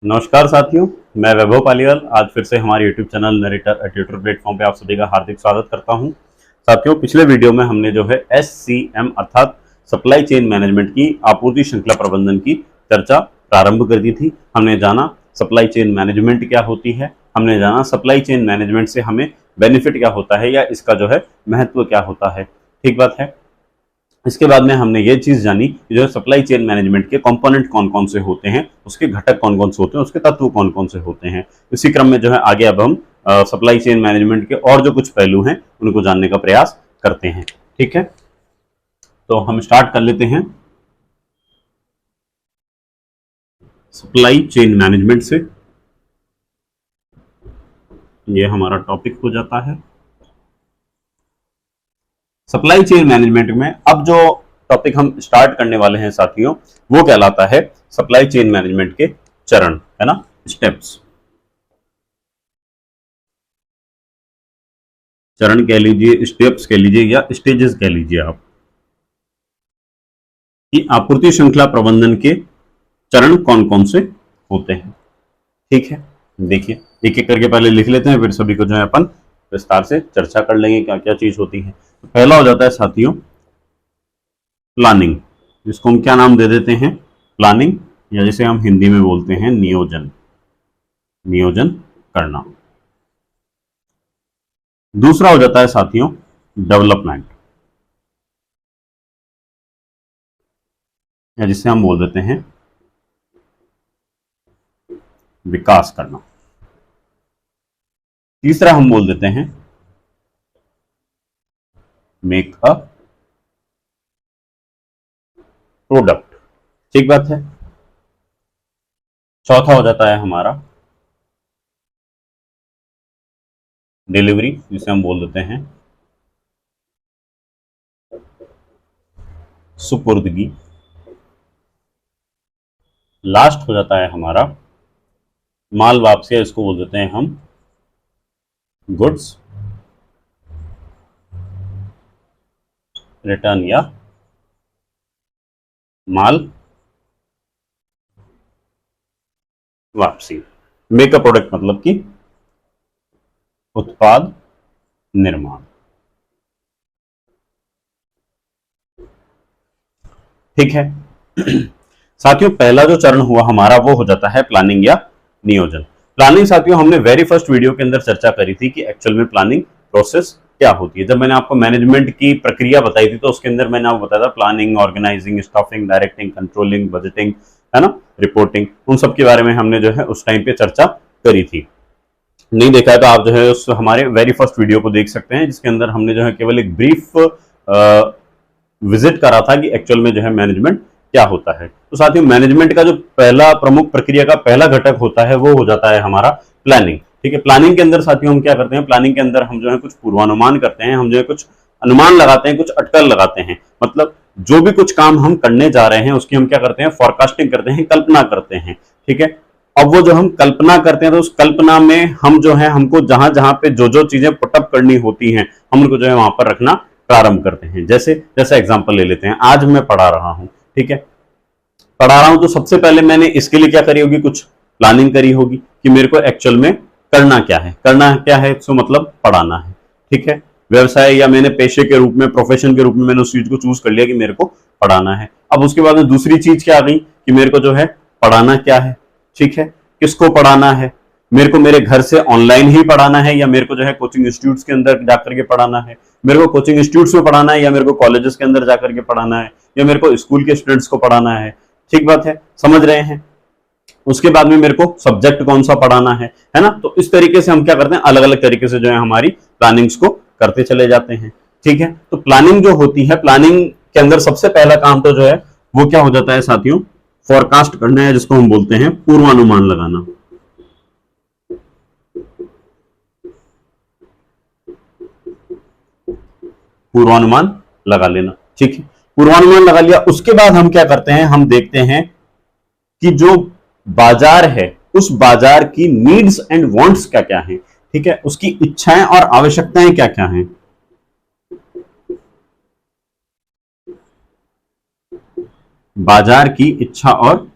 नमस्कार साथियों, मैं वैभव पालीवाल आज फिर से हमारे YouTube channel narrator tutor platform पे आप सभी का हार्दिक स्वागत करता हूं। साथियों, पिछले वीडियो में हमने जो है SCM अर्थात सप्लाई चेन मैनेजमेंट की आपूर्ति श्रृंखला प्रबंधन की चर्चा प्रारंभ कर दी थी। हमने जाना सप्लाई चेन मैनेजमेंट क्या होती है, हमने जाना सप्लाई चेन मैनेजमेंट से हमें बेनिफिट क्या होता है या इसका जो है महत्व क्या होता है। ठीक बात है। इसके बाद में हमने ये चीज जानी कि जो सप्लाई चेन मैनेजमेंट के कंपोनेंट कौन कौन से होते हैं, उसके घटक कौन कौन से होते हैं, उसके तत्व कौन कौन से होते हैं। इसी क्रम में जो है आगे अब हम सप्लाई चेन मैनेजमेंट के और जो कुछ पहलू हैं उनको जानने का प्रयास करते हैं। ठीक है, तो हम स्टार्ट कर लेते हैं सप्लाई चेन मैनेजमेंट से। ये हमारा टॉपिक हो जाता है सप्लाई चेन मैनेजमेंट में। अब जो टॉपिक हम स्टार्ट करने वाले हैं साथियों, वो कहलाता है सप्लाई चेन मैनेजमेंट के चरण, है ना, स्टेप्स। चरण कह लीजिए, स्टेप्स कह लीजिए या स्टेजेस कह लीजिए आप, कि आपूर्ति श्रृंखला प्रबंधन के चरण कौन कौन से होते हैं। ठीक है, देखिए एक एक करके पहले लिख लेते हैं, फिर सभी को जो है अपन विस्तार से चर्चा कर लेंगे क्या क्या चीज होती है। तो पहला हो जाता है साथियों प्लानिंग, जिसको हम क्या नाम दे देते हैं, प्लानिंग, या जिसे हम हिंदी में बोलते हैं नियोजन, नियोजन करना। दूसरा हो जाता है साथियों डेवलपमेंट, या जिसे हम बोल देते हैं विकास करना। तीसरा हम बोल देते हैं मेक अ प्रोडक्ट। ठीक बात है। चौथा हो जाता है हमारा डिलीवरी, जिसे हम बोल देते हैं सुपुर्दगी। लास्ट हो जाता है हमारा माल वापसी, इसको बोल देते हैं हम गुड्स रिटर्न या माल वापसी। मेक अ प्रोडक्ट मतलब कि उत्पाद निर्माण। ठीक है साथियों, पहला जो चरण हुआ हमारा वो हो जाता है प्लानिंग या नियोजन। प्लानिंग साथियों हमने वेरी फर्स्ट वीडियो के अंदर चर्चा करी थी कि एक्चुअल में प्लानिंग प्रोसेस क्या होती है। जब मैंने आपको मैनेजमेंट की प्रक्रिया बताई थी तो उसके अंदर मैंने आपको बताया था planning, organising, staffing, directing, controlling, budgeting, है ना, रिपोर्टिंग, उन सब के बारे में हमने जो है उस टाइम पे चर्चा करी थी। नहीं देखा है तो आप जो है उस हमारे वेरी फर्स्ट वीडियो को देख सकते हैं, जिसके अंदर हमने जो है केवल एक ब्रीफ विजिट करा था कि एक्चुअल में जो है मैनेजमेंट क्या होता है। तो साथियों मैनेजमेंट का जो पहला प्रमुख प्रक्रिया का पहला घटक होता है वो हो जाता है हमारा प्लानिंग। ठीक है, प्लानिंग के अंदर साथियों हम क्या करते हैं, प्लानिंग के अंदर हम जो है कुछ पूर्वानुमान करते हैं, हम जो है कुछ अनुमान लगाते हैं, कुछ अटकल लगाते हैं। मतलब जो भी कुछ काम हम करने जा रहे हैं उसकी हम क्या करते हैं, फॉरकास्टिंग करते हैं, कल्पना करते हैं। ठीक है, अब वो जो हम कल्पना करते हैं तो उस कल्पना में हम जो है हमको जहां जहां पे जो जो चीजें पुटअप करनी होती हैं हम उनको जो है वहां पर रखना प्रारंभ करते हैं। जैसे जैसा एग्जांपल ले लेते हैं, आज मैं पढ़ा रहा हूं, ठीक है, पढ़ा रहा हूं तो सबसे पहले मैंने इसके लिए क्या करी होगी, कुछ प्लानिंग करी होगी कि मेरे को एक्चुअल में करना क्या है। करना क्या है तो मतलब पढ़ाना है। ठीक है, व्यवसाय या मैंने पेशे के रूप में, प्रोफेशन के रूप में मैंने उस चीज को चूज कर लिया कि मेरे को पढ़ाना है। अब उसके बाद में दूसरी चीज क्या आ गई कि मेरे को जो है पढ़ाना क्या है। ठीक है, किसको पढ़ाना है, मेरे को मेरे घर से ऑनलाइन ही पढ़ाना है या मेरे को जो है कोचिंग इंस्टीट्यूट्स के अंदर जाकर के पढ़ाना है, मेरे को कोचिंग इंस्टीट्यूट्स में पढ़ाना है या मेरे को कॉलेजेस के अंदर जाकर के पढ़ाना है या मेरे को स्कूल के स्टूडेंट्स को पढ़ाना है। ठीक बात है, समझ रहे हैं। उसके बाद में मेरे को सब्जेक्ट कौन सा पढ़ाना है ना। तो इस तरीके से हम क्या करते हैं, अलग अलग तरीके से जो है हमारी प्लानिंग्स को करते चले जाते हैं। ठीक है, तो प्लानिंग जो होती है, प्लानिंग के अंदर सबसे पहला काम तो जो है वो क्या हो जाता है साथियों, फोरकास्ट करना है, जिसको हम बोलते हैं पूर्वानुमान लगाना। पूर्वानुमान लगा लेना। ठीक है, पूर्वानुमान लगा लिया, उसके बाद हम क्या करते हैं, हम देखते हैं कि जो बाजार है उस बाजार की नीड्स एंड वांट्स क्या क्या हैं। ठीक है, उसकी इच्छाएं और आवश्यकताएं क्या क्या हैं। बाजार की इच्छा और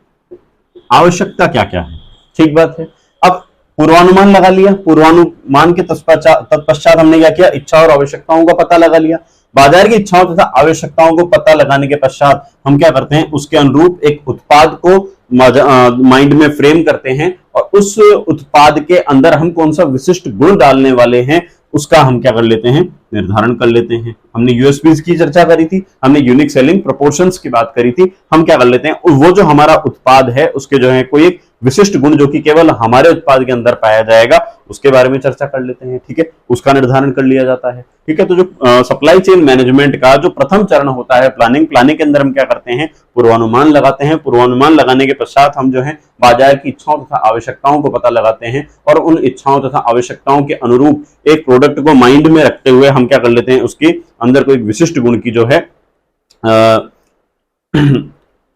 आवश्यकता क्या क्या है। ठीक बात है। अब पूर्वानुमान लगा लिया, पूर्वानुमान के तत्पश्चात हमने क्या किया, इच्छा और आवश्यकताओं का पता लगा लिया। बाजार की इच्छाओं तथा आवश्यकताओं को पता लगाने के पश्चात हम क्या करते हैं, उसके अनुरूप एक उत्पाद को माइंड में फ्रेम करते हैं और उस उत्पाद के अंदर हम कौन सा विशिष्ट गुण डालने वाले हैं उसका हम क्या कर लेते हैं, निर्धारण कर लेते हैं। हमने यूएसपीज की चर्चा करी थी, हमने यूनिक सेलिंग प्रोपोर्शंस की बात करी थी। हम क्या कर लेते हैं, वो जो हमारा उत्पाद है उसके जो है कोई एक विशिष्ट गुण जो कि केवल हमारे उत्पाद के अंदर पाया जाएगा उसके बारे में चर्चा कर लेते हैं। ठीक है, उसका निर्धारण कर लिया जाता है। ठीक है, तो जो सप्लाई चेन मैनेजमेंट का जो प्रथम चरण होता है प्लानिंग के अंदर हम क्या करते हैं, पूर्वानुमान लगाते हैं। पूर्वानुमान लगाने के पश्चात हम जो है बाजार की इच्छाओं तथा आवश्यकताओं को पता लगाते हैं और उन इच्छाओं तथा आवश्यकताओं के अनुरूप एक प्रोडक्ट को माइंड में रखते हुए हम क्या कर लेते हैं, उसके अंदर कोई विशिष्ट गुण की जो है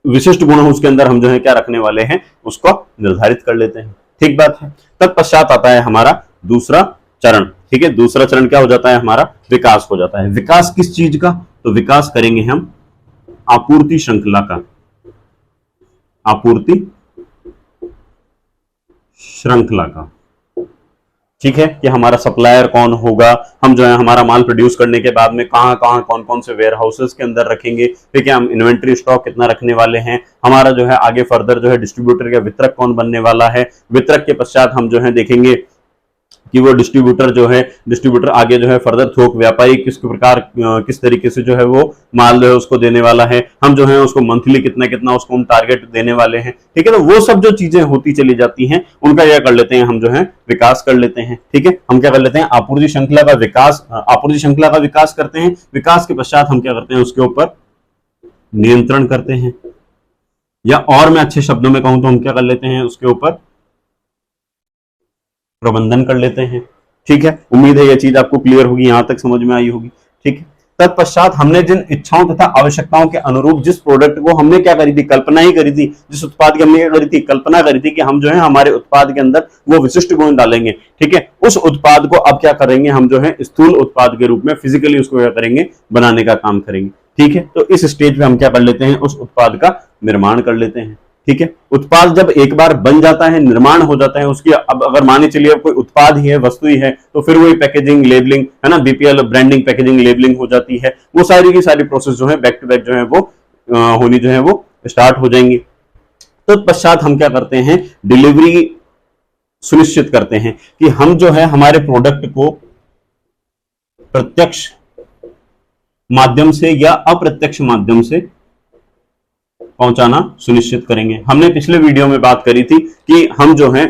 विशिष्ट गुण उसके अंदर हम जो है क्या रखने वाले हैं उसको निर्धारित कर लेते हैं। ठीक बात है। तत्पश्चात आता है हमारा दूसरा चरण। ठीक है, दूसरा चरण क्या हो जाता है, हमारा विकास हो जाता है। विकास किस चीज का, तो विकास करेंगे हम आपूर्ति श्रृंखला का, आपूर्ति श्रृंखला का। ठीक है, कि हमारा सप्लायर कौन होगा, हम जो है हमारा माल प्रोड्यूस करने के बाद में कहां कहां कौन कौन से वेयर हाउसेस के अंदर रखेंगे। ठीक है, हम इन्वेंट्री स्टॉक कितना रखने वाले हैं, हमारा जो है आगे फर्दर जो है डिस्ट्रीब्यूटर या वितरक कौन बनने वाला है। वितरक के पश्चात हम जो है देखेंगे कि वो डिस्ट्रीब्यूटर आगे जो है फर्दर थोक व्यापारी किस तरीके से जो है वो माल जो है उसको देने वाला है। हम जो है उसको मंथली कितना कितना उसको हम टारगेट देने वाले हैं। ठीक है, तो वो सब जो चीजें होती चली जाती हैं उनका क्या कर लेते हैं, हम जो है विकास कर लेते हैं। ठीक है, हम क्या कर लेते हैं, आपूर्ति श्रृंखला का विकास करते हैं। विकास के पश्चात हम क्या करते हैं, उसके ऊपर नियंत्रण करते हैं, या और मैं अच्छे शब्दों में कहूं तो हम क्या कर लेते हैं, उसके ऊपर प्रबंधन कर लेते हैं। ठीक है, उम्मीद है यह चीज आपको क्लियर होगी, यहां तक समझ में आई होगी। ठीक है, तत्पश्चात हमने जिन इच्छाओं तथा आवश्यकताओं के अनुरूप जिस प्रोडक्ट को हमने क्या करी थी, कल्पना ही करी थी, जिस उत्पाद की हमने क्या करी थी, कल्पना करी थी कि हम जो है हमारे उत्पाद के अंदर वो विशिष्ट गुण डालेंगे। ठीक है, उस उत्पाद को अब क्या करेंगे, हम जो है स्थूल उत्पाद के रूप में फिजिकली उसको क्या करेंगे, बनाने का काम करेंगे। ठीक है, तो इस स्टेज पे हम क्या कर लेते हैं, उस उत्पाद का निर्माण कर लेते हैं। ठीक है, उत्पाद जब एक बार बन जाता है, निर्माण हो जाता है उसकी, अब अगर माने चलिए अब कोई उत्पाद ही है, वस्तु ही है, तो फिर वही पैकेजिंग, लेबलिंग है ना, बीपीएल, ब्रांडिंग, पैकेजिंग, लेबलिंग हो जाती है। वो सारी की सारी प्रोसेस जो है बैक टू बैक जो है वो होनी जो है वो स्टार्ट हो जाएंगी। तो पश्चात हम क्या करते हैं, डिलीवरी सुनिश्चित करते हैं कि हम जो है हमारे प्रोडक्ट को प्रत्यक्ष माध्यम से या अप्रत्यक्ष माध्यम से पहुंचाना सुनिश्चित करेंगे। हमने पिछले वीडियो में बात करी थी कि हम जो है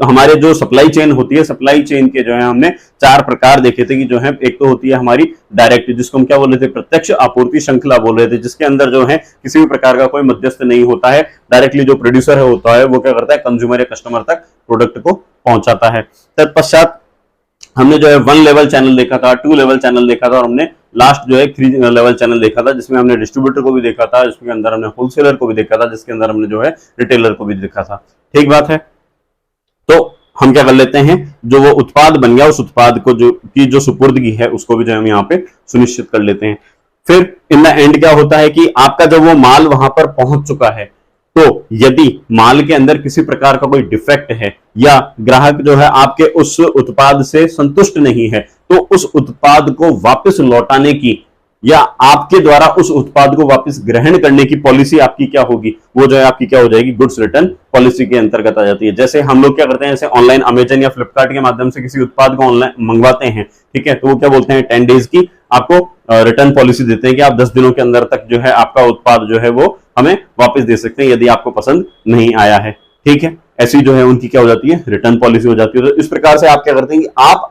हमारे जो सप्लाई चेन होती है, सप्लाई चेन के जो है हमने 4 प्रकार देखे थे कि जो है एक तो होती है हमारी डायरेक्ट, जिसको हम क्या बोल रहे थे, प्रत्यक्ष आपूर्ति श्रृंखला बोल रहे थे, जिसके अंदर जो है किसी भी प्रकार का कोई मध्यस्थ नहीं होता है। डायरेक्टली जो प्रोड्यूसर है होता है वो क्या करता है, कंज्यूमर या कस्टमर तक प्रोडक्ट को पहुंचाता है। तत्पश्चात हमने जो है 1 लेवल चैनल देखा था, 2 लेवल चैनल देखा था और हमने लास्ट जो है 3 लेवल चैनल देखा था, जिसमें हमने डिस्ट्रीब्यूटर को भी देखा था, जिसके अंदर हमने होलसेलर को भी देखा था, जिसके अंदर हमने जो है रिटेलर को भी देखा था। ठीक बात है। तो हम क्या कर लेते हैं, जो वो उत्पाद बन गया उस उत्पाद को जो सुपुर्दगी है उसको भी जो हम यहाँ पे सुनिश्चित कर लेते हैं। फिर इन द एंड क्या होता है कि आपका जब वो माल वहां पर पहुंच चुका है, तो यदि माल के अंदर किसी प्रकार का कोई डिफेक्ट है या ग्राहक जो है आपके उस उत्पाद से संतुष्ट नहीं है, तो उस उत्पाद को वापस लौटाने की या आपके द्वारा उस उत्पाद को वापस ग्रहण करने की पॉलिसी आपकी क्या होगी, वो जो है आपकी क्या हो जाएगी, गुड्स रिटर्न पॉलिसी के अंतर्गत आ जाती है। जैसे हम लोग क्या करते हैं, जैसे ऑनलाइन अमेजन या फ्लिपकार्ट के माध्यम से किसी उत्पाद को ऑनलाइन मंगवाते हैं, ठीक है, तो वो क्या बोलते हैं, 10 डेज की आपको रिटर्न पॉलिसी देते हैं कि आप 10 दिनों के अंदर तक जो है आपका उत्पाद जो है वो हमें वापस दे सकते हैं यदि आपको पसंद नहीं आया है। ठीक है, ऐसी जो है उनकी क्या हो जाती है, रिटर्न पॉलिसी हो जाती है। तो इस प्रकार से आप क्या करते हैं कि आप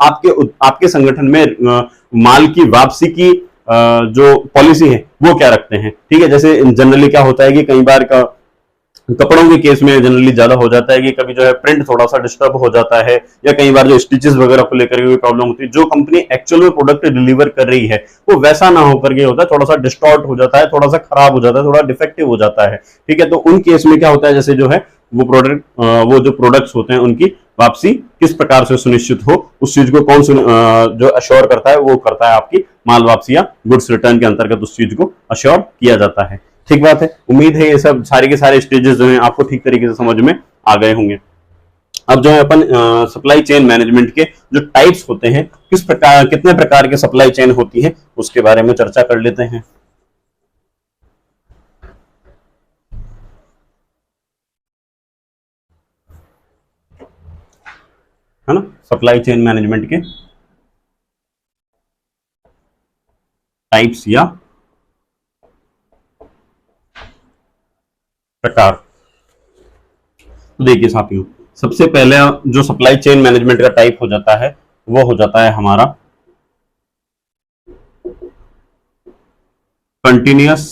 आपके संगठन में माल की वापसी की जो पॉलिसी है वो क्या रखते हैं। ठीक है, जैसे जनरली क्या होता है कि कई बार कपड़ों के केस में जनरली ज्यादा हो जाता है कि कभी जो है प्रिंट थोड़ा सा डिस्टर्ब हो जाता है, या कई बार जो स्टिचेस वगैरह को लेकर के प्रॉब्लम होती है, जो कंपनी एक्चुअल में प्रोडक्ट डिलीवर कर रही है वो वैसा ना होकर के होता है, थोड़ा सा डिस्टॉर्ट हो जाता है, थोड़ा सा खराब हो जाता है, थोड़ा डिफेक्टिव हो जाता है। ठीक है, तो उन केस में क्या होता है, जैसे जो है वो जो प्रोडक्ट्स होते हैं उनकी वापसी किस प्रकार से सुनिश्चित हो, उस चीज को कौन जो अश्योर करता है, वो करता है आपकी माल वापसी या गुड्स रिटर्न के अंतर्गत उस चीज को अश्योर किया जाता है। ठीक बात है। उम्मीद है ये सब सारे के सारे स्टेजेस जो हैं आपको ठीक तरीके से समझ में आ गए होंगे। अब जो है अपन सप्लाई चेन मैनेजमेंट के जो टाइप्स होते हैं, किस प्रकार कितने प्रकार के सप्लाई चेन होती है, उसके बारे में चर्चा कर लेते हैं। है ना, सप्लाई चेन मैनेजमेंट के टाइप्स या प्रकार। तो देखिए साथियों, सबसे पहले जो सप्लाई चेन मैनेजमेंट का टाइप हो जाता है वो हो जाता है हमारा कंटिन्यूअस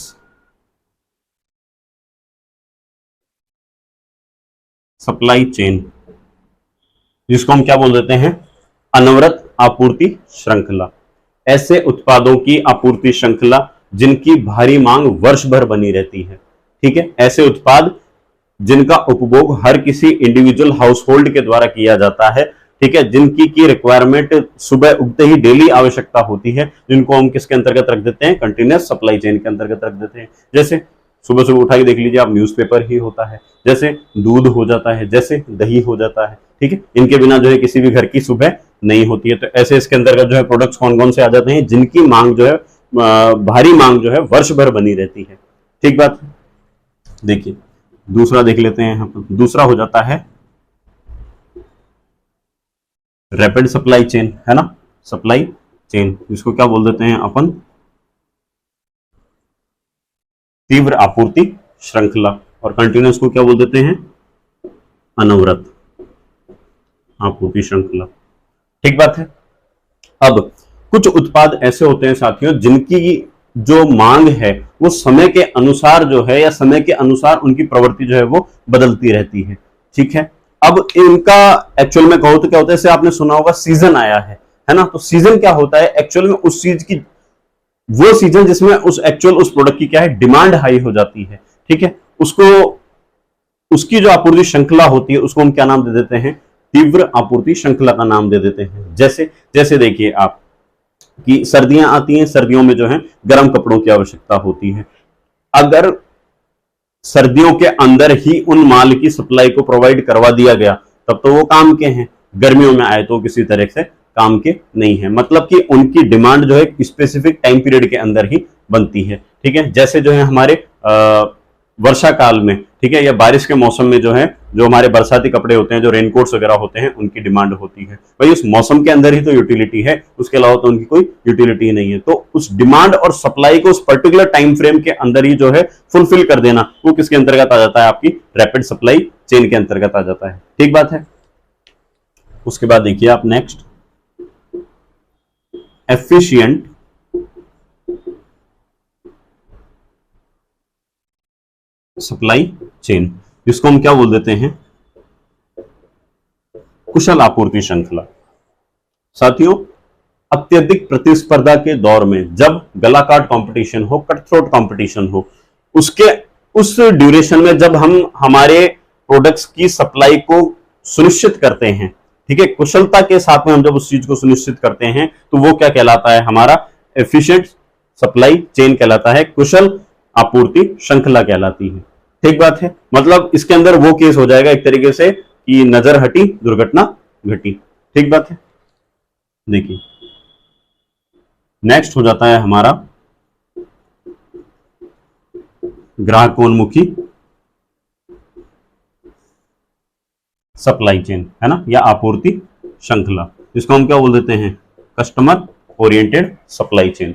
सप्लाई चेन, जिसको हम क्या बोल देते हैं, अनवरत आपूर्ति श्रृंखला। ऐसे उत्पादों की आपूर्ति श्रृंखला जिनकी भारी मांग वर्ष भर बनी रहती है। ठीक है, ऐसे उत्पाद जिनका उपभोग हर किसी इंडिविजुअल हाउस होल्ड के द्वारा किया जाता है। ठीक है, जिनकी की रिक्वायरमेंट सुबह उगते ही डेली आवश्यकता होती है, जिनको हम किसके अंतर्गत रख देते हैं, कंटिन्यूअस सप्लाई चेन के अंतर्गत रख देते हैं। जैसे सुबह सुबह उठा के देख लीजिए आप, न्यूज़पेपर ही होता है, जैसे दूध हो जाता है, जैसे दही हो जाता है। ठीक है, इनके बिना जो है किसी भी घर की सुबह नहीं होती है। तो ऐसे इसके अंतर्गत जो है प्रोडक्ट्स कौन कौन से आ जाते हैं, जिनकी मांग जो है भारी मांग जो है वर्ष भर बनी रहती है। ठीक बात। देखिए दूसरा देख लेते हैं यहाँ पर। दूसरा हो जाता है रैपिड सप्लाई चेन, है ना, सप्लाई चेन, जिसको क्या बोल देते हैं अपन, तीव्र आपूर्ति श्रृंखला। और कंटिन्यूअस को क्या बोल देते हैं, अनवरत आपूर्ति श्रृंखला। ठीक बात है। अब कुछ उत्पाद ऐसे होते हैं साथियों, जिनकी जो मांग है वो समय के अनुसार जो है, या समय के अनुसार उनकी प्रवृत्ति जो है वो बदलती रहती है। ठीक है, अब इनका एक्चुअल में कहो तो क्या होता है, जैसे आपने सुना होगा सीजन आया है ना। तो सीजन क्या होता है, एक्चुअल में उस चीज की, वो सीजन जिसमें उस एक्चुअल उस प्रोडक्ट की क्या है, डिमांड हाई हो जाती है। ठीक है, उसको उसकी जो आपूर्ति श्रृंखला होती है उसको हम क्या नाम दे देते हैं, तीव्र आपूर्ति श्रृंखला का नाम दे देते हैं। जैसे जैसे देखिए आप कि सर्दियां आती हैं, सर्दियों में जो है गर्म कपड़ों की आवश्यकता होती है। अगर सर्दियों के अंदर ही उन माल की सप्लाई को प्रोवाइड करवा दिया गया तब तो वो काम के हैं, गर्मियों में आए तो किसी तरह से काम के नहीं है। मतलब कि उनकी डिमांड जो है स्पेसिफिक टाइम पीरियड के अंदर ही बनती है। ठीक है, जैसे जो है हमारे वर्षा काल में, ठीक है, या बारिश के मौसम में जो है, जो हमारे बरसाती कपड़े होते हैं, जो रेनकोट्स वगैरह होते हैं, उनकी डिमांड होती है। भाई उस मौसम के अंदर ही तो यूटिलिटी है, उसके अलावा तो उनकी कोई यूटिलिटी नहीं है। तो उस डिमांड और सप्लाई को उस पर्टिकुलर टाइम फ्रेम के अंदर ही जो है फुलफिल कर देना, वो किसके अंतर्गत आ जाता है, आपकी रैपिड सप्लाई चेन के अंतर्गत आ जाता है। ठीक बात है। उसके बाद देखिए आप नेक्स्ट, एफिशिएंट सप्लाई चेन, जिसको हम क्या बोल देते हैं, कुशल आपूर्ति श्रृंखला। साथियों, अत्यधिक प्रतिस्पर्धा के दौर में जब गला काट कंपटीशन हो, कट थ्रोट कंपटीशन हो, उसके उस ड्यूरेशन में जब हम हमारे प्रोडक्ट्स की सप्लाई को सुनिश्चित करते हैं, ठीक है, कुशलता के साथ में हम जब उस चीज को सुनिश्चित करते हैं तो वो क्या कहलाता है, हमारा एफिशिएंट सप्लाई चेन कहलाता है, कुशल आपूर्ति श्रृंखला कहलाती है। ठीक बात है। मतलब इसके अंदर वो केस हो जाएगा एक तरीके से कि नजर हटी दुर्घटना घटी। ठीक बात है। देखिए नेक्स्ट हो जाता है हमारा ग्राहकोन्मुखी सप्लाई चेन, है ना, या आपूर्ति श्रृंखला, जिसको हम क्या बोल देते हैं, कस्टमर ओरिएंटेड सप्लाई चेन।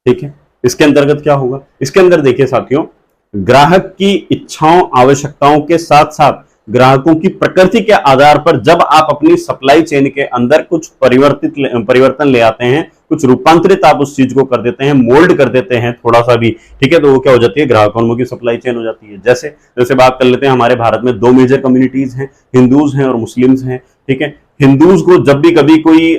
ठीक है, इसके अंतर्गत क्या होगा, इसके अंदर देखिए साथियों, ग्राहक की इच्छाओं आवश्यकताओं के साथ साथ ग्राहकों की प्रकृति के आधार पर जब आप अपनी सप्लाई चेन के अंदर कुछ परिवर्तन ले आते हैं, कुछ रूपांतरित आप उस चीज को कर देते हैं, मोल्ड कर देते हैं थोड़ा सा भी, ठीक है, तो वो क्या हो जाती है, ग्राहकोन्मुखी सप्लाई चेन हो जाती है। जैसे जैसे बात कर लेते हैं, हमारे भारत में दो मेजर कम्युनिटीज हैं, हिंदूज हैं और मुस्लिम्स हैं। ठीक है, हिंदूज को जब भी कभी कोई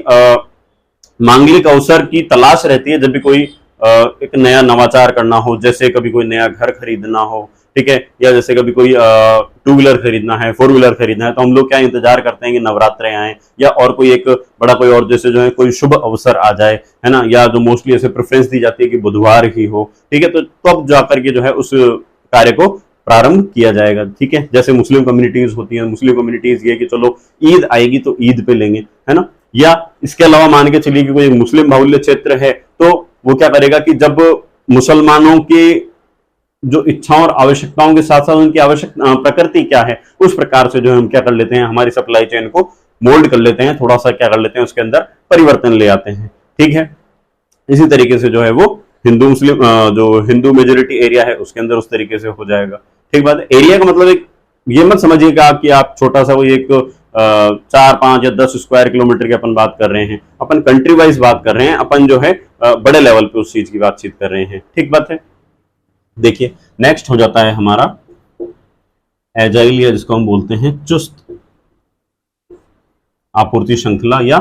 मांगलिक अवसर की तलाश रहती है, जब भी कोई एक नया नवाचार करना हो, जैसे कभी कोई नया घर खरीदना हो, ठीक है, या जैसे कभी कोई 2 व्हीलर खरीदना है, 4 व्हीलर खरीदना है, तो हम लोग क्या इंतजार करते हैं कि नवरात्रे आए या और कोई एक बड़ा कोई और जैसे जो है कोई शुभ अवसर आ जाए, है ना, या जो मोस्टली ऐसे प्रेफरेंस दी जाती है कि बुधवार ही हो। ठीक है, तो तब जाकर के जो है उस कार्य को प्रारंभ किया जाएगा। ठीक है, जैसे मुस्लिम कम्युनिटीज होती हैं, मुस्लिम कम्युनिटीज ये कि चलो ईद आएगी तो ईद पे लेंगे, है ना। या इसके अलावा मान के चलिए कि कोई मुस्लिम बाहुल्य क्षेत्र है तो वो क्या करेगा कि जब मुसलमानों के जो इच्छाओं और आवश्यकताओं के साथ साथ उनकी आवश्यक प्रकृति क्या है उस प्रकार से जो है हम क्या कर लेते हैं, हमारी सप्लाई चेन को मोल्ड कर लेते हैं, थोड़ा सा क्या कर लेते हैं, उसके अंदर परिवर्तन ले आते हैं। ठीक है, इसी तरीके से जो है वो हिंदू मुस्लिम जो हिंदू मेजोरिटी एरिया है उसके अंदर उस तरीके से हो जाएगा। ठीक बात है। एरिया का मतलब एक ये मत समझिएगा कि आप छोटा सा कोई एक 4, 5 या 10 स्क्वायर किलोमीटर की अपन बात कर रहे हैं, अपन कंट्री वाइज बात कर रहे हैं, अपन जो है बड़े लेवल पे उस चीज की बातचीत कर रहे हैं। ठीक बात है। देखिए नेक्स्ट हो जाता है हमारा एजाइल, या जिसको हम बोलते हैं चुस्त आपूर्ति श्रृंखला या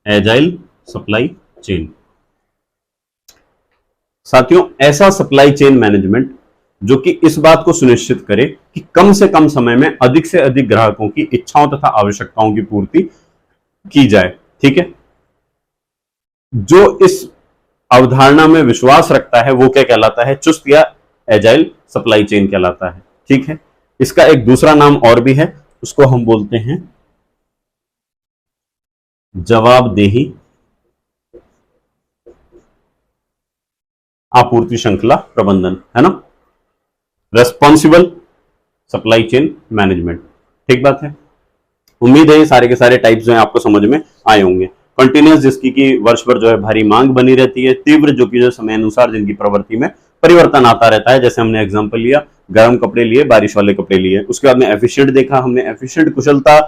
एजाइल सप्लाई चेन। साथियों, ऐसा सप्लाई चेन मैनेजमेंट जो कि इस बात को सुनिश्चित करे कि कम से कम समय में अधिक से अधिक ग्राहकों की इच्छाओं तथा आवश्यकताओं की पूर्ति की जाए। ठीक है, जो इस अवधारणा में विश्वास रखता है वो क्या कहलाता है, चुस्त या एजाइल सप्लाई चेन कहलाता है। ठीक है, इसका एक दूसरा नाम और भी है, उसको हम बोलते हैं जवाबदेही आपूर्ति श्रृंखला प्रबंधन, है ना, रेस्पॉन्सिबल सप्लाई चेन मैनेजमेंट। ठीक बात है। उम्मीद है ये सारे के सारे टाइप्स जो है आपको समझ में आए होंगे। कंटिन्यूस जिसकी कि वर्ष भर जो है भारी मांग बनी रहती है, तीव्र जो कि जो समय अनुसार जिनकी प्रवृत्ति में परिवर्तन आता रहता है, जैसे हमने एग्जांपल लिया गर्म कपड़े लिए, बारिश वाले कपड़े लिए। उसके बाद में एफिशिएंट देखा हमने, एफिशिएंट कुशलता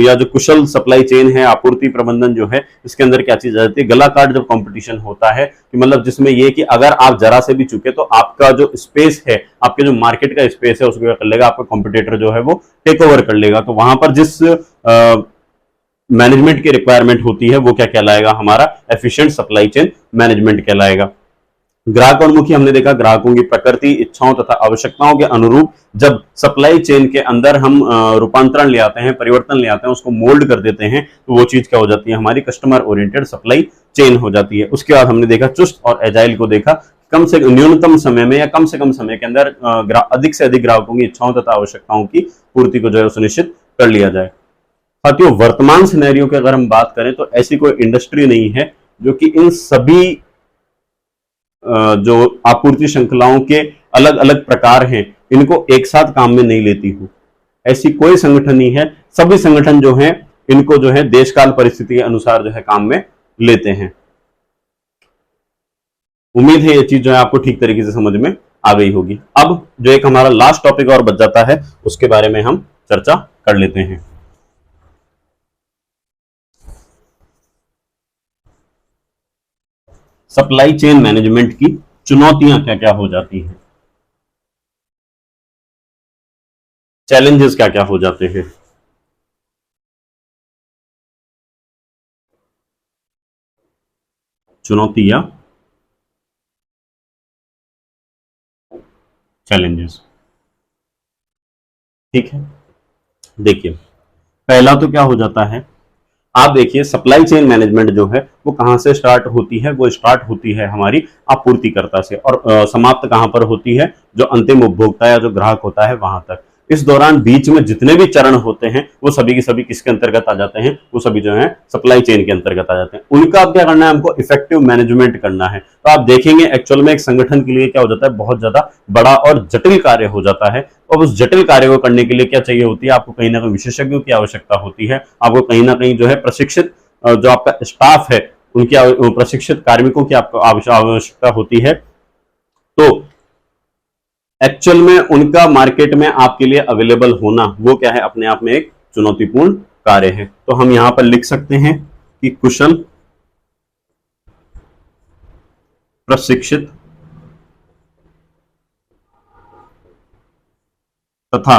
या जो कुशल सप्लाई चेन है, आपूर्ति प्रबंधन जो है, इसके अंदर क्या चीज आ जाती है, गला काट जब कंपटीशन होता है कि मतलब जिसमें ये कि अगर आप जरा से भी चुके तो आपका जो स्पेस है, आपके जो मार्केट का स्पेस है उसको क्या कर लेगा, आपका कॉम्पिटिटर जो है वो टेक ओवर कर लेगा। तो वहां पर जिस मैनेजमेंट की रिक्वायरमेंट होती है वो क्या कहलाएगा, हमारा एफिशिएंट सप्लाई चेन मैनेजमेंट कहलाएगा। ग्राहक उन्मुखी हमने देखा, ग्राहकों की प्रकृति, इच्छाओं तथा आवश्यकताओं के अनुरूप जब सप्लाई चेन के अंदर हम रूपांतरण ले आते हैं, परिवर्तन ले आते हैं, उसको मोल्ड कर देते हैं, तो वो चीज क्या हो जाती है, हमारी कस्टमर ओरिएंटेड सप्लाई चेन हो जाती है। उसके बाद हमने देखा चुस्त और एजाइल को देखा, कम से न्यूनतम समय में या कम से कम समय के अंदर अधिक से अधिक ग्राहकों की इच्छाओं तथा आवश्यकताओं की पूर्ति को जो है सुनिश्चित कर लिया जाए। साथियों, वर्तमान सिनेरियो की अगर हम बात करें तो ऐसी कोई इंडस्ट्री नहीं है जो कि इन सभी जो आपूर्ति श्रृंखलाओं के अलग अलग प्रकार हैं इनको एक साथ काम में नहीं लेती हो। ऐसी कोई संगठन नहीं है, सभी संगठन जो हैं इनको जो है देशकाल परिस्थिति के अनुसार जो है काम में लेते हैं। उम्मीद है ये चीज जो है आपको ठीक तरीके से समझ में आ गई होगी। अब जो एक हमारा लास्ट टॉपिक और बच जाता है उसके बारे में हम चर्चा कर लेते हैं। सप्लाई चेन मैनेजमेंट की चुनौतियां क्या क्या हो जाती हैं, चैलेंजेस क्या क्या हो जाते हैं। चुनौती या चैलेंजेस। ठीक है, देखिए पहला तो क्या हो जाता है, आप देखिए सप्लाई चेन मैनेजमेंट जो है वो कहां से स्टार्ट होती है, वो स्टार्ट होती है हमारी आपूर्तिकर्ता से, और समाप्त कहां पर होती है, जो अंतिम उपभोक्ता या जो ग्राहक होता है वहां तक। इस दौरान बीच में जितने भी चरण होते हैं वो सभी के सभी किसके अंतर्गत आ जाते हैं, वो सभी जो है सप्लाई चेन के अंतर्गत आ जाते हैं। उनका अब क्या करना है, हमको इफेक्टिव मैनेजमेंट करना है। तो आप देखेंगे एक्चुअल में एक संगठन के लिए क्या हो जाता है, बहुत ज्यादा बड़ा और जटिल कार्य हो जाता है। और उस जटिल कार्य को करने के लिए क्या चाहिए होती है, आपको कहीं ना कहीं विशेषज्ञों की आवश्यकता होती है, आपको कहीं ना कहीं जो है प्रशिक्षित जो आपका स्टाफ है उनकी प्रशिक्षित कार्मिकों की आपको आवश्यकता होती है। तो एक्चुअल में उनका मार्केट में आपके लिए अवेलेबल होना वो क्या है, अपने आप में एक चुनौतीपूर्ण कार्य है। तो हम यहां पर लिख सकते हैं कि कुशल प्रशिक्षित तथा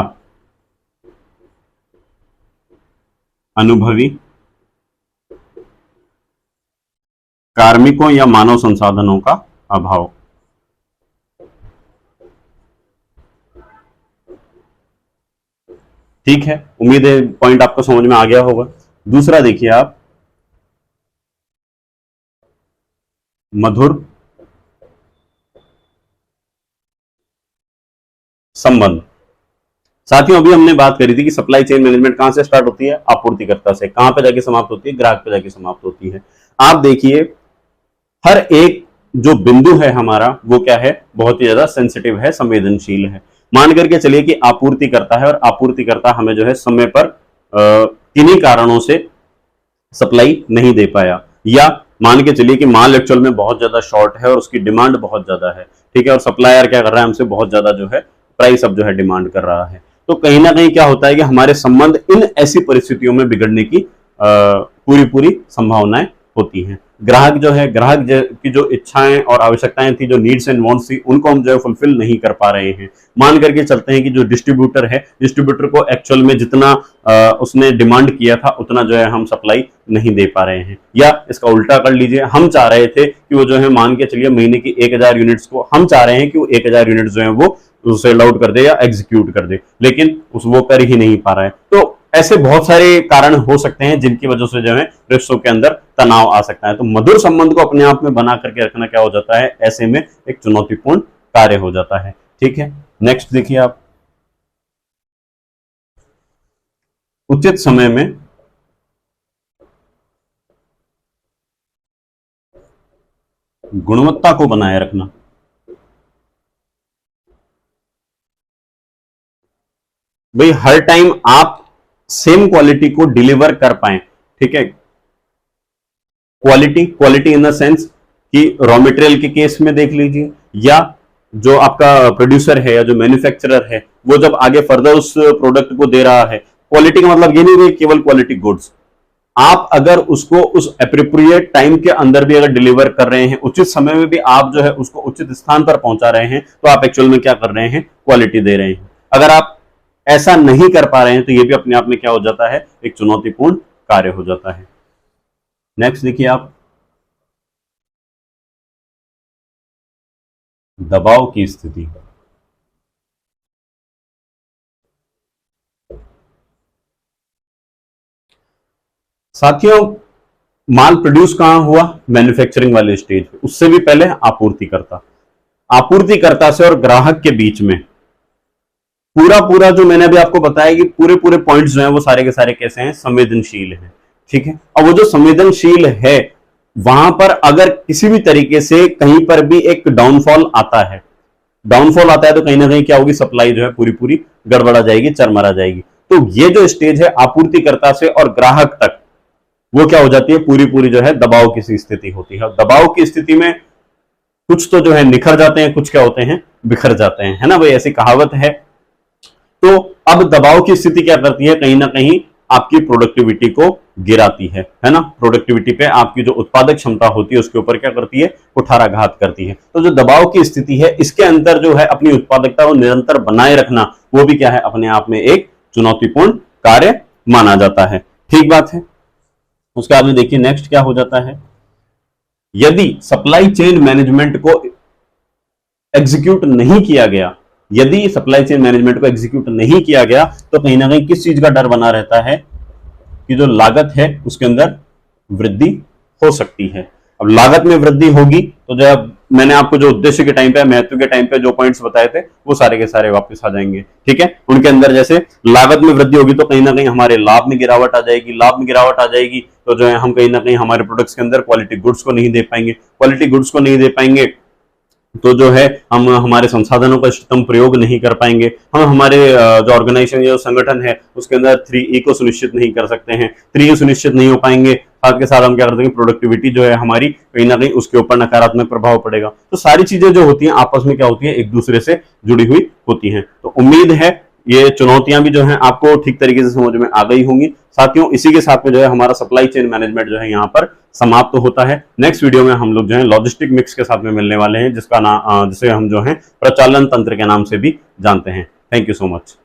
अनुभवी कार्मिकों या मानव संसाधनों का अभाव। ठीक है, उम्मीद है पॉइंट आपको समझ में आ गया होगा। दूसरा देखिए आप, मधुर संबंध। साथियों अभी हमने बात करी थी कि सप्लाई चेन मैनेजमेंट कहां से स्टार्ट होती है, आपूर्तिकर्ता से, कहां पे जाके समाप्त होती है, ग्राहक पे जाके समाप्त होती है। आप देखिए हर एक जो बिंदु है हमारा वो क्या है, बहुत ही ज्यादा सेंसिटिव है, संवेदनशील है। मान करके चलिए कि आपूर्तिकर्ता है और आपूर्तिकर्ता हमें जो है समय पर किन्हीं कारणों से सप्लाई नहीं दे पाया, या मान के चलिए कि माल एक्चुअल में बहुत ज्यादा शॉर्ट है और उसकी डिमांड बहुत ज्यादा है, ठीक है, और सप्लायर क्या कर रहा है, हमसे बहुत ज्यादा जो है प्राइस अब जो है डिमांड कर रहा है। तो कहीं ना कहीं क्या होता है कि हमारे संबंध इन ऐसी परिस्थितियों में बिगड़ने की पूरी पूरी संभावनाएं होती हैं। ग्राहक जो है, की जो इच्छाएं और आवश्यकताएं थी, जो नीड्स एंड वांट्स थी, उनको हम जो है फुलफिल नहीं कर पा रहे हैं। मान करके चलते हैं कि जो डिस्ट्रीब्यूटर है, डिस्ट्रीब्यूटर को एक्चुअल में जितना उसने डिमांड किया था उतना जो है हम सप्लाई नहीं दे पा रहे हैं। या इसका उल्टा कर लीजिए, हम चाह रहे थे कि वो जो है मान के चलिए महीने की 1000 यूनिट्स को हम चाह रहे हैं कि वो 1000 यूनिट्स जो है वो सेल आउट कर दे या एग्जीक्यूट कर दे, लेकिन वो कर ही नहीं पा रहा है। तो ऐसे बहुत सारे कारण हो सकते हैं जिनकी वजह से जो है रिश्तों के अंदर तनाव आ सकता है। तो मधुर संबंध को अपने आप में बना करके रखना क्या हो जाता है, ऐसे में एक चुनौतीपूर्ण कार्य हो जाता है। ठीक है, नेक्स्ट देखिए आप, उचित समय में गुणवत्ता को बनाए रखना। भाई हर टाइम आप सेम क्वालिटी को डिलीवर कर पाए, ठीक है, क्वालिटी इन द सेंस कि रॉ मटेरियल के केस में देख लीजिए, या जो आपका प्रोड्यूसर है या जो मैन्युफैक्चरर है वो जब आगे फर्दर उस प्रोडक्ट को दे रहा है। क्वालिटी का मतलब ये नहीं कि केवल क्वालिटी गुड्स, आप अगर उसको उस एप्रोप्रिएट टाइम के अंदर भी अगर डिलीवर कर रहे हैं, उचित समय में भी आप जो है उसको उचित स्थान पर पहुंचा रहे हैं, तो आप एक्चुअल में क्या कर रहे हैं, क्वालिटी दे रहे हैं। अगर आप ऐसा नहीं कर पा रहे हैं तो ये भी अपने आप में क्या हो जाता है, एक चुनौतीपूर्ण कार्य हो जाता है। नेक्स्ट देखिए आप, दबाव की स्थिति। साथियों माल प्रोड्यूस कहां हुआ, मैन्युफैक्चरिंग वाले स्टेज पे, उससे भी पहले आपूर्तिकर्ता से और ग्राहक के बीच में पूरा जो मैंने अभी आपको बताया कि पूरे पॉइंट्स जो हैं वो सारे के सारे कैसे हैं, संवेदनशील हैं। ठीक है, और वो जो संवेदनशील है वहां पर अगर किसी भी तरीके से कहीं पर भी एक डाउनफॉल आता है तो कहीं ना कहीं क्या होगी, सप्लाई जो है पूरी गड़बड़ा जाएगी, चरमरा जाएगी। तो ये जो स्टेज है आपूर्तिकर्ता से और ग्राहक तक, वो क्या हो जाती है, पूरी जो है दबाव की स्थिति होती है। दबाव की स्थिति में कुछ तो जो है निखर जाते हैं, कुछ क्या होते हैं, बिखर जाते हैं, है ना भाई, ऐसी कहावत है। तो अब दबाव की स्थिति क्या करती है, कहीं ना कहीं आपकी प्रोडक्टिविटी को गिराती है ना, प्रोडक्टिविटी पे आपकी जो उत्पादक क्षमता होती है उसके ऊपर क्या करती है, कुठाराघात करती है। तो जो दबाव की स्थिति है इसके अंदर जो है अपनी उत्पादकता को निरंतर बनाए रखना, वो भी क्या है, अपने आप में एक चुनौतीपूर्ण कार्य माना जाता है। ठीक बात है। उसके बाद में देखिए नेक्स्ट क्या हो जाता है, यदि सप्लाई चेन मैनेजमेंट को एग्जीक्यूट नहीं किया गया, तो कहीं ना कहीं किस चीज का डर बना रहता है कि जो लागत है उसके अंदर वृद्धि हो सकती है। अब लागत में वृद्धि होगी तो जब मैंने आपको जो उद्देश्य के टाइम पे, महत्व के टाइम पे जो पॉइंट्स बताए थे वो सारे के सारे वापस आ जाएंगे। ठीक है, उनके अंदर जैसे लागत में वृद्धि होगी तो कहीं ना कहीं हमारे लाभ में गिरावट आ जाएगी, तो जो है हम कहीं ना कहीं हमारे प्रोडक्ट्स के अंदर क्वालिटी गुड्स को नहीं दे पाएंगे, तो जो है हम हमारे संसाधनों का इष्टतम प्रयोग नहीं कर पाएंगे, हम हमारे जो ऑर्गेनाइजेशन या संगठन है उसके अंदर 3E को सुनिश्चित नहीं कर सकते हैं, 3E सुनिश्चित नहीं हो पाएंगे, साथ के साथ हम क्या करते हैं, प्रोडक्टिविटी जो है हमारी कहीं ना कहीं उसके ऊपर नकारात्मक प्रभाव पड़ेगा। तो सारी चीजें जो होती हैं आपस में क्या होती है, एक दूसरे से जुड़ी हुई होती हैं। तो उम्मीद है ये चुनौतियां भी जो हैं आपको ठीक तरीके से समझ में आ गई होंगी। साथियों इसी के साथ में जो है हमारा सप्लाई चेन मैनेजमेंट जो है यहाँ पर समाप्त होता है। नेक्स्ट वीडियो में हम लोग जो है लॉजिस्टिक मिक्स के साथ में मिलने वाले हैं, जिसे हम जो है प्रचालन तंत्र के नाम से भी जानते हैं। Thank you so much.